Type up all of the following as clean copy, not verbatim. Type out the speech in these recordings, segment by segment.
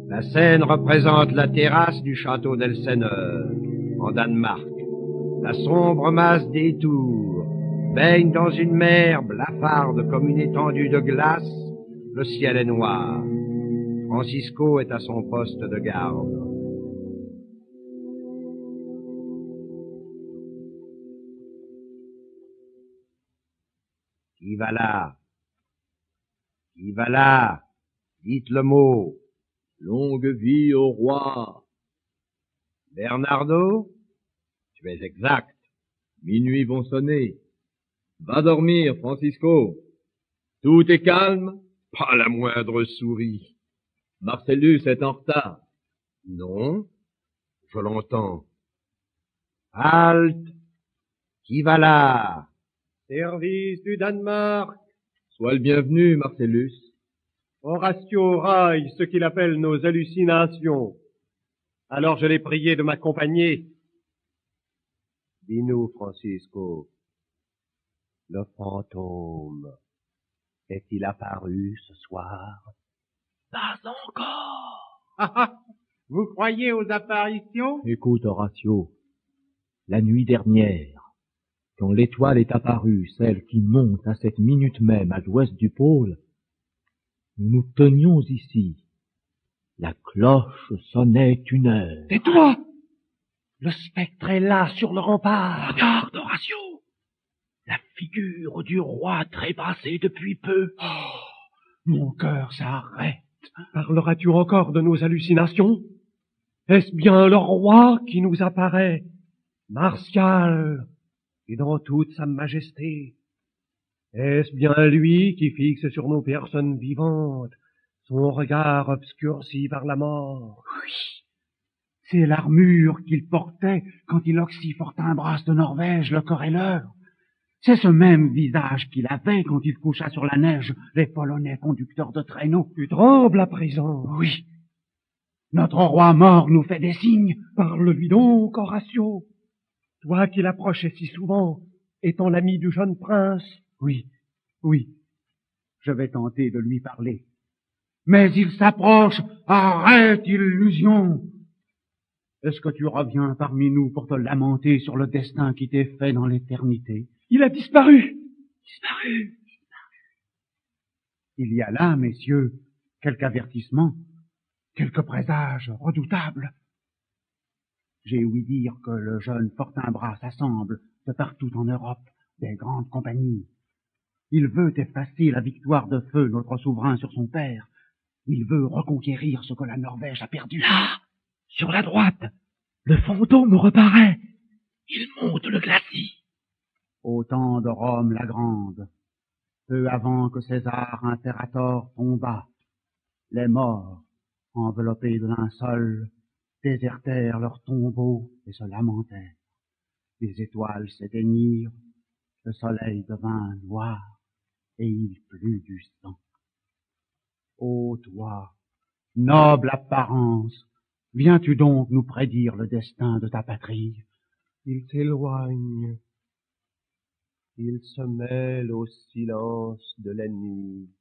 La scène représente la terrasse du château d'Elseneur, en Danemark. La sombre masse des tours baigne dans une mer blafarde comme une étendue de glace. Le ciel est noir. Francisco est à son poste de garde. Qui va là? Qui va là? Dites le mot. Longue vie au roi. Bernardo? Tu es exact. Minuit vont sonner. Va dormir, Francisco. Tout est calme? Pas la moindre souris. Marcellus est en retard. Non, je l'entends. Halte! Qui va là? Service du Danemark. Sois le bienvenu, Marcellus. Horatio raille ce qu'il appelle nos hallucinations. Alors je l'ai prié de m'accompagner. Dis-nous, Francisco, le fantôme est-il apparu ce soir? Pas encore. Ah ah! Vous croyez aux apparitions? Écoute, Horatio, la nuit dernière, quand l'étoile est apparue, celle qui monte à cette minute même à l'ouest du pôle, nous tenions ici. La cloche sonnait 1 heure. Tais-toi! Le spectre est là, sur le rempart. Regarde, Horatio, la figure du roi trépassée depuis peu. Oh, mon cœur s'arrête. Parleras-tu encore de nos hallucinations? Est-ce bien le roi qui nous apparaît, martial et dans toute sa majesté? Est-ce bien lui qui fixe sur nos personnes vivantes son regard obscurci par la mort? Oui, c'est l'armure qu'il portait quand il oxy Fortinbras de Norvège, le querelleur. C'est ce même visage qu'il avait quand il coucha sur la neige les Polonais conducteurs de traîneaux. Tu trembles à présent? Oui. Notre roi mort nous fait des signes. Parle-lui donc, Horatio. Toi qui l'approchais si souvent, étant l'ami du jeune prince. Oui, oui. Je vais tenter de lui parler. Mais il s'approche. Arrête, illusion. Est-ce que tu reviens parmi nous pour te lamenter sur le destin qui t'est fait dans l'éternité? Il a disparu. Disparu. Il y a là, messieurs, quelque avertissement, quelque présage redoutable. J'ai ouï dire que le jeune Fortinbras assemble de partout en Europe des grandes compagnies. Il veut effacer la victoire de feu notre souverain sur son père. Il veut reconquérir ce que la Norvège a perdu. Là, sur la droite, le fantôme reparaît. Il monte le glacis. Au temps de Rome la Grande, peu avant que César impérator tombât, les morts, enveloppés de linceul, désertèrent leurs tombeaux et se lamentèrent. Les étoiles s'éteignirent, le soleil devint noir, et il plut du sang. Ô toi, noble apparence, viens-tu donc nous prédire le destin de ta patrie? Il s'éloigne. Il se mêle au silence de la nuit.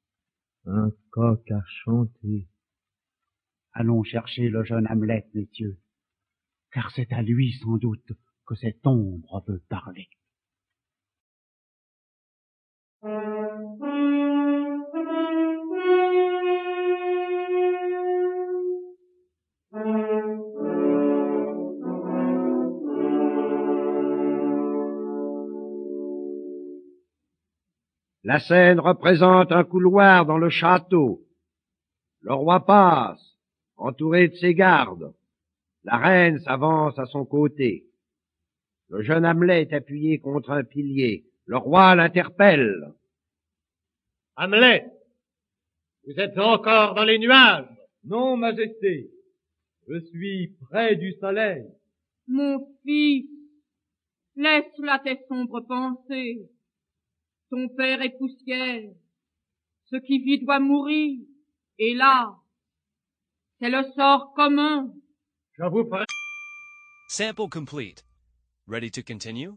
Un coq a chanté. Allons chercher le jeune Hamlet, messieurs, car c'est à lui sans doute que cette ombre veut parler. La scène représente un couloir dans le château. Le roi passe, entouré de ses gardes. La reine s'avance à son côté. Le jeune Hamlet est appuyé contre un pilier. Le roi l'interpelle. Hamlet, vous êtes encore dans les nuages. Non, Majesté. Je suis près du soleil. Mon fils, laisse là tes sombres pensées. Ton père est poussière. Ce qui vit doit mourir. Et là, c'est le sort commun. Je vous prie. Sample complete. Ready to continue?